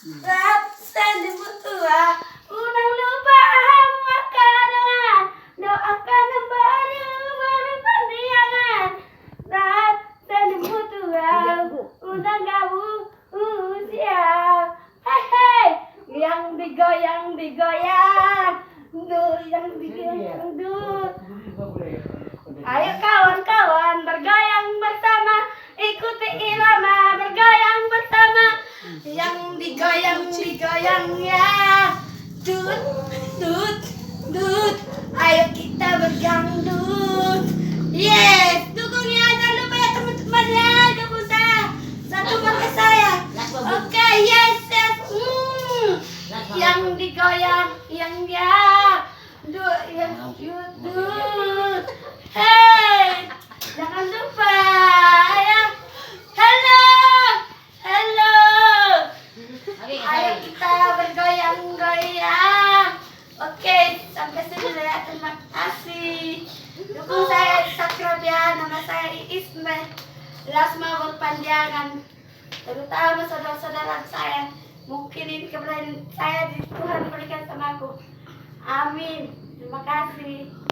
Ratusan ribu tua, unang lupa makanan, doakan yang baru berpandiangan. Ratusan ribu tua, unang kamu usia. Hei hei, yang digoyang digoyang, yang digoyang Ayo kawan-kawan bergoyang bersama, ikuti irama bergoyang bersama. Yang digoyang ya, dut dut dut. Ayo kita bergandut. Yes, dukung ya, jangan lupa ya teman-teman ya, dukung saya, satu pakai saya. Oke, yes yes. Yang digoyang ya, dut yang dut. Hey, jangan lupa ya. Halo, halo. Ayo kita bergoyang-goyang. Oke, sampai sini ya. Terima kasih. Dukung saya di subscribe ya. Nama saya Ismail Lasma Berpanjangan. Terutama saudara-saudara saya. Mungkin ini keberanian saya di Tuhan berikan sama aku. Amin. Terima kasih.